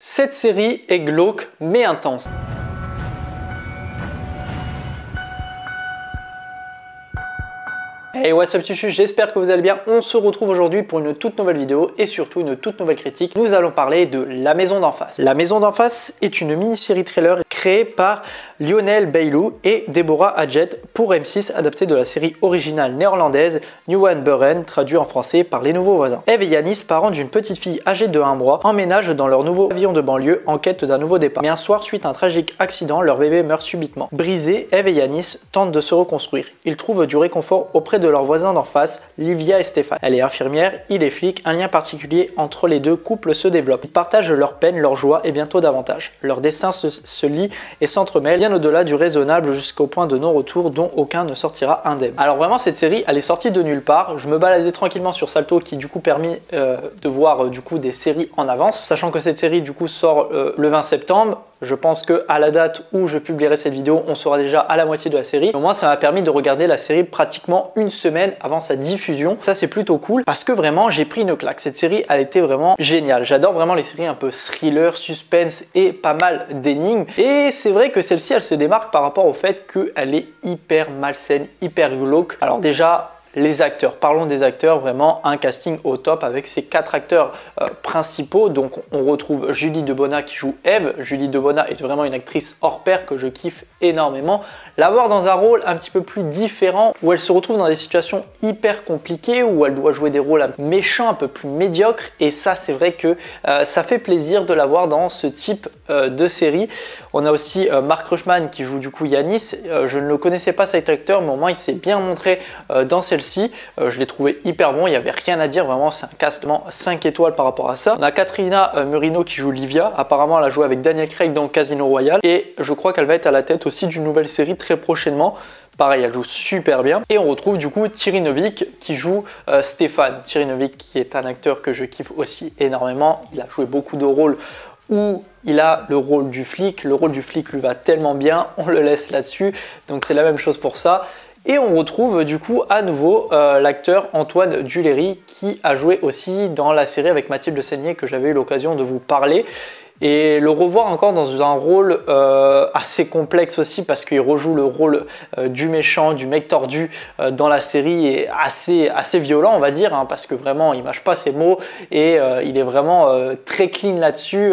Cette série est glauque mais intense. Hey, what's up Tuchu, j'espère que vous allez bien. On se retrouve aujourd'hui pour une toute nouvelle vidéo et surtout une toute nouvelle critique. Nous allons parler de La Maison d'en face. La Maison d'en face est une mini-série trailer créée par Lionel Bailey et Deborah Adjed pour M6, adaptée de la série originale néerlandaise New One Buren, traduit en français par Les Nouveaux Voisins. Eve et Yanis, parents d'une petite fille âgée de 1 mois, emménagent dans leur nouveau avion de banlieue en quête d'un nouveau départ. Mais un soir, suite à un tragique accident, leur bébé meurt subitement. Brisés, Eve et Yanis tentent de se reconstruire. Ils trouvent du réconfort auprès de leurs voisins d'en face, Livia et Stéphane. Elle est infirmière, il est flic, un lien particulier entre les deux couples se développe. Ils partagent leur peine, leur joie et bientôt davantage. Leur destin se lie et s'entremêlent bien au-delà du raisonnable jusqu'au point de non-retour dont aucun ne sortira indemne. Alors vraiment cette série elle est sortie de nulle part. Je me baladais tranquillement sur Salto qui du coup permis de voir du coup des séries en avance, sachant que cette série du coup sort le 20 septembre. Je pense que à la date où je publierai cette vidéo, on sera déjà à la moitié de la série. Au moins, ça m'a permis de regarder la série pratiquement une semaine avant sa diffusion. Ça, c'est plutôt cool parce que vraiment, j'ai pris une claque. Cette série, elle était vraiment géniale. J'adore vraiment les séries un peu thriller, suspense et pas mal d'énigmes. Et c'est vrai que celle-ci, elle se démarque par rapport au fait qu'elle est hyper malsaine, hyper glauque. Alors déjà, les acteurs, parlons des acteurs, vraiment un casting au top avec ces 4 acteurs principaux. Donc on retrouve Julie Debona qui joue Eve. Julie Debona est vraiment une actrice hors pair que je kiffe énormément. La voir dans un rôle un petit peu plus différent où elle se retrouve dans des situations hyper compliquées, où elle doit jouer des rôles un peu méchants, un peu plus médiocres, et ça c'est vrai que ça fait plaisir de la voir dans ce type de série. On a aussi Mark Rushman qui joue du coup Yanis. Je ne le connaissais pas cet acteur, mais au moins il s'est bien montré dans celle-ci. Je l'ai trouvé hyper bon, il n'y avait rien à dire, vraiment c'est un cast 5 étoiles par rapport à ça. On a Katrina Murino qui joue Livia, apparemment elle a joué avec Daniel Craig dans Casino Royale et je crois qu'elle va être à la tête aussi d'une nouvelle série très prochainement. Pareil, elle joue super bien. Et on retrouve du coup Thierry Neuvik qui joue Stéphane. Thierry Neuvik qui est un acteur que je kiffe aussi énormément. Il a joué beaucoup de rôles où il a le rôle du flic. Le rôle du flic lui va tellement bien, on le laisse là-dessus. Donc c'est la même chose pour ça. Et on retrouve du coup à nouveau l'acteur Antoine Duléry qui a joué aussi dans la série avec Mathilde Seigné que j'avais eu l'occasion de vous parler. Et le revoir encore dans un rôle assez complexe aussi parce qu'il rejoue le rôle du méchant, du mec tordu dans la série est assez violent on va dire hein, parce que vraiment il mâche pas ses mots et il est vraiment très clean là-dessus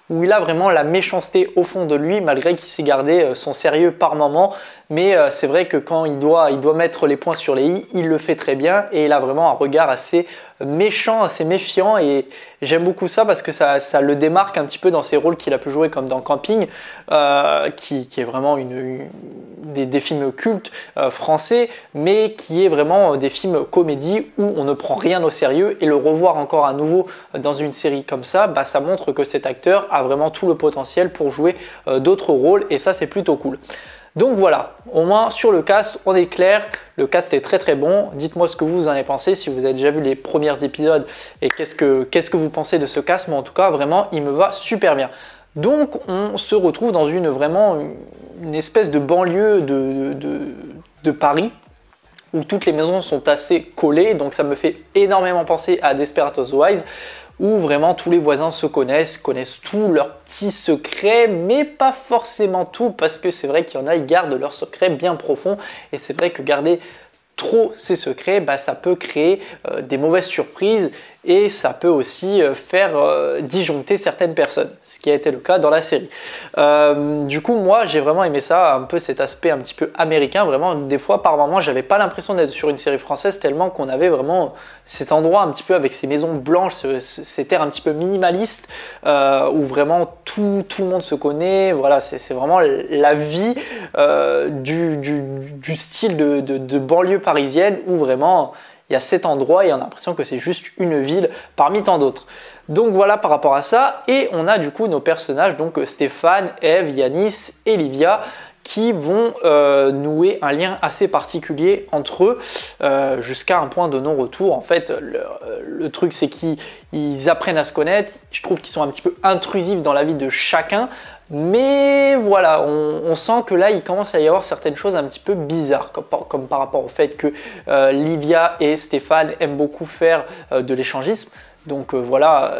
où il a vraiment la méchanceté au fond de lui malgré qu'il sait garder son sérieux par moment. Mais c'est vrai que quand il doit mettre les points sur les i, il le fait très bien et il a vraiment un regard assez méchant, assez méfiant et j'aime beaucoup ça parce que ça le démarque un petit peu dans ses rôles qu'il a pu jouer comme dans Camping qui est vraiment des films cultes français mais qui est vraiment des films comédie où on ne prend rien au sérieux et le revoir encore à nouveau dans une série comme ça, bah, ça montre que cet acteur a vraiment tout le potentiel pour jouer d'autres rôles et ça c'est plutôt cool. Donc voilà, au moins sur le cast, on est clair, le cast est très très bon. Dites-moi ce que vous en avez pensé, si vous avez déjà vu les premiers épisodes et qu'est-ce que vous pensez de ce cast, mais en tout cas vraiment il me va super bien. Donc on se retrouve dans une espèce de banlieue de Paris où toutes les maisons sont assez collées, donc ça me fait énormément penser à Desperate Housewives où vraiment tous les voisins se connaissent tous leurs petits secrets, mais pas forcément tout, parce que c'est vrai qu'il y en a, ils gardent leurs secrets bien profonds, et c'est vrai que garder trop ces secrets, bah, ça peut créer des mauvaises surprises, et ça peut aussi faire disjoncter certaines personnes, ce qui a été le cas dans la série. Du coup, moi, j'ai vraiment aimé ça, un peu cet aspect un petit peu américain, vraiment, des fois, par moments, j'avais pas l'impression d'être sur une série française, tellement qu'on avait vraiment cet endroit un petit peu avec ces maisons blanches, ces terres un petit peu minimalistes, où vraiment tout le monde se connaît, voilà, c'est vraiment la vie du style de banlieue parisienne, où vraiment il y a cet endroit et on a l'impression que c'est juste une ville parmi tant d'autres. Donc voilà par rapport à ça. Et on a du coup nos personnages, donc Stéphane, Eve, Yanis et Livia, qui vont nouer un lien assez particulier entre eux jusqu'à un point de non-retour. En fait, le truc c'est qu'ils apprennent à se connaître. Je trouve qu'ils sont un petit peu intrusifs dans la vie de chacun. Mais voilà, on sent que là, il commence à y avoir certaines choses un petit peu bizarres, comme par rapport au fait que Livia et Stéphane aiment beaucoup faire de l'échangisme. Donc voilà,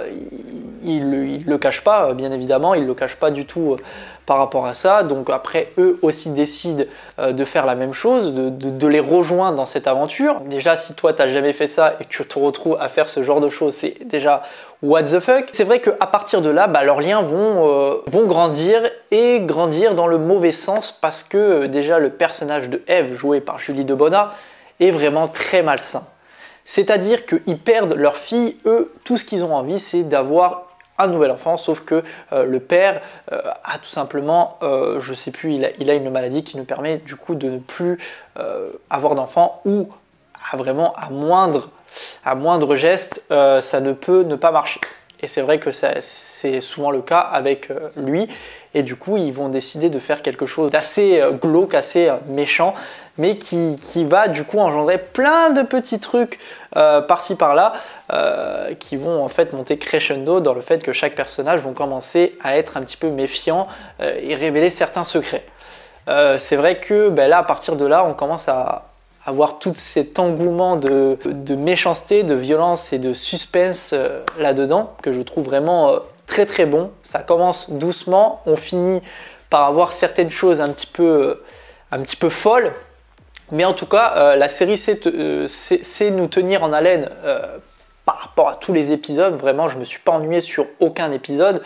il le cache pas, bien évidemment, il le cache pas du tout par rapport à ça. Donc après, eux aussi décident de faire la même chose, de les rejoindre dans cette aventure. Déjà, si toi, tu n'as jamais fait ça et que tu te retrouves à faire ce genre de choses, c'est déjà what the fuck. C'est vrai qu'à partir de là, leurs liens vont grandir et grandir dans le mauvais sens parce que déjà, le personnage de Eve, joué par Julie Debona, est vraiment très malsain. C'est-à-dire qu'ils perdent leur fille, eux, tout ce qu'ils ont envie, c'est d'avoir un nouvel enfant, sauf que le père a tout simplement, je sais plus, il a une maladie qui nous permet du coup de ne plus avoir d'enfant ou à moindre geste, ça ne peut ne pas marcher. Et c'est vrai que c'est souvent le cas avec lui. Et du coup, ils vont décider de faire quelque chose d'assez glauque, assez méchant, mais qui va du coup engendrer plein de petits trucs par-ci par-là qui vont en fait monter crescendo dans le fait que chaque personnage vont commencer à être un petit peu méfiant et révéler certains secrets. C'est vrai que là, à partir de là, on commence à avoir tout cet engouement de méchanceté, de violence et de suspense là-dedans, que je trouve vraiment très très bon. Ça commence doucement, on finit par avoir certaines choses un petit peu folles, mais en tout cas, la série sait nous tenir en haleine par rapport à tous les épisodes. Vraiment, je ne me suis pas ennuyé sur aucun épisode.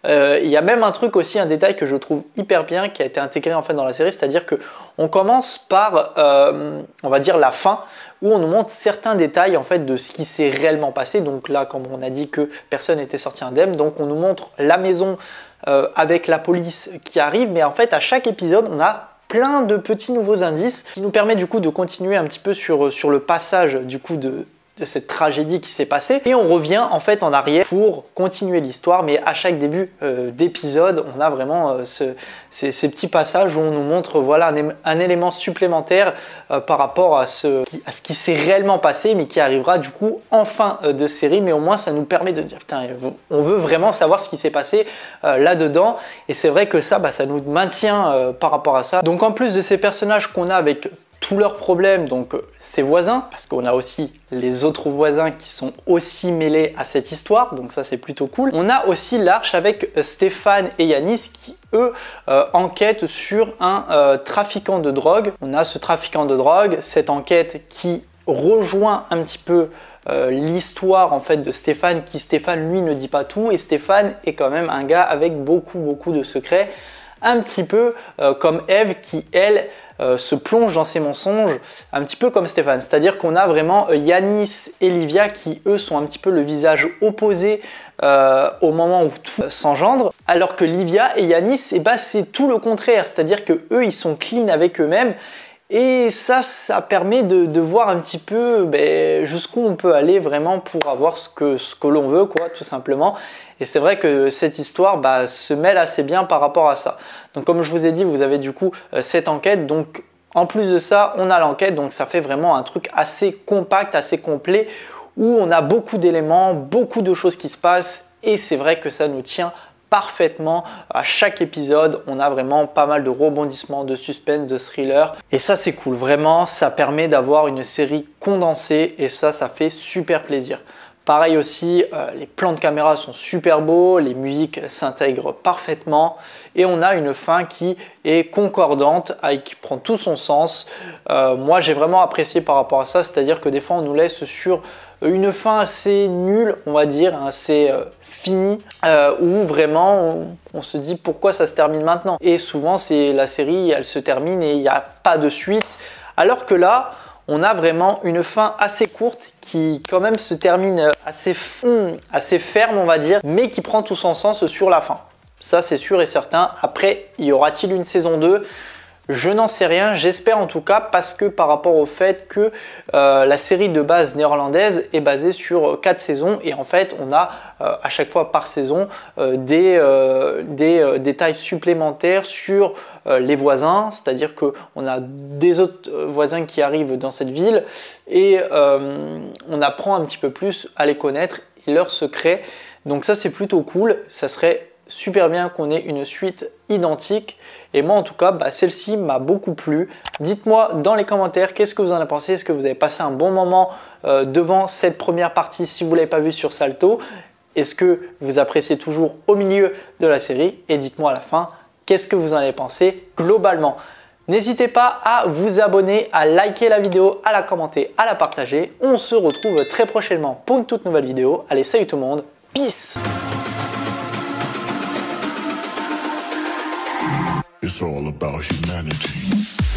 Il y a même un truc aussi, un détail que je trouve hyper bien qui a été intégré en fait dans la série, c'est-à-dire que on commence par, on va dire la fin, où on nous montre certains détails en fait de ce qui s'est réellement passé. Donc là, comme on a dit que personne n'était sorti indemne, donc on nous montre la maison avec la police qui arrive, mais en fait à chaque épisode, on a plein de petits nouveaux indices qui nous permettent du coup de continuer un petit peu sur le passage du coup de cette tragédie qui s'est passée, et on revient en fait en arrière pour continuer l'histoire. Mais à chaque début d'épisode, on a vraiment ces petits passages où on nous montre voilà un élément supplémentaire par rapport à ce qui s'est réellement passé, mais qui arrivera du coup en fin de série. Mais au moins ça nous permet de dire putain, on veut vraiment savoir ce qui s'est passé là-dedans, et c'est vrai que ça nous maintient par rapport à ça. Donc en plus de ces personnages qu'on a avec tous leurs problèmes, donc ses voisins, parce qu'on a aussi les autres voisins qui sont aussi mêlés à cette histoire, donc ça c'est plutôt cool. On a aussi l'Arche avec Stéphane et Yanis qui eux enquêtent sur un trafiquant de drogue. On a ce trafiquant de drogue, cette enquête qui rejoint un petit peu l'histoire en fait de Stéphane, qui Stéphane lui ne dit pas tout, et Stéphane est quand même un gars avec beaucoup de secrets, un petit peu comme Eve qui elle se plonge dans ses mensonges, un petit peu comme Stéphane. C'est-à-dire qu'on a vraiment Yanis et Livia qui eux sont un petit peu le visage opposé au moment où tout s'engendre, alors que Livia et Yanis, c'est tout le contraire. C'est-à-dire que eux ils sont clean avec eux-mêmes. Et ça permet de voir un petit peu jusqu'où on peut aller vraiment pour avoir ce que l'on veut, quoi, tout simplement. Et c'est vrai que cette histoire se mêle assez bien par rapport à ça. Donc comme je vous ai dit, vous avez du coup cette enquête. Donc en plus de ça, on a l'enquête. Donc ça fait vraiment un truc assez compact, assez complet, où on a beaucoup d'éléments, beaucoup de choses qui se passent. Et c'est vrai que ça nous tient parfaitement à chaque épisode. On a vraiment pas mal de rebondissements, de suspense, de thriller, et ça c'est cool. Vraiment, ça permet d'avoir une série condensée, et ça fait super plaisir. Pareil aussi, les plans de caméra sont super beaux, les musiques s'intègrent parfaitement, et on a une fin qui est concordante, qui prend tout son sens. Moi j'ai vraiment apprécié par rapport à ça, c'est-à-dire que des fois on nous laisse sur une fin assez nulle, on va dire, assez finie, où vraiment on se dit pourquoi ça se termine maintenant. Et souvent c'est la série, elle se termine et il n'y a pas de suite, alors que là on a vraiment une fin assez courte qui quand même se termine assez ferme, on va dire, mais qui prend tout son sens sur la fin. Ça c'est sûr et certain. Après, y aura-t-il une saison 2 ? Je n'en sais rien, j'espère en tout cas, parce que par rapport au fait que la série de base néerlandaise est basée sur 4 saisons, et en fait on a à chaque fois par saison des détails supplémentaires sur les voisins, c'est-à-dire qu'on a des autres voisins qui arrivent dans cette ville, et on apprend un petit peu plus à les connaître et leurs secrets. Donc ça c'est plutôt cool, ça serait super bien qu'on ait une suite identique. Et moi en tout cas, celle-ci m'a beaucoup plu. Dites-moi dans les commentaires qu'est-ce que vous en avez pensé. Est-ce que vous avez passé un bon moment devant cette première partie si vous ne l'avez pas vue sur Salto? Est-ce que vous appréciez toujours au milieu de la série? Et dites-moi à la fin qu'est-ce que vous en avez pensé globalement. N'hésitez pas à vous abonner, à liker la vidéo, à la commenter, à la partager. On se retrouve très prochainement pour une toute nouvelle vidéo. Allez, salut tout le monde, peace! It's all about humanity.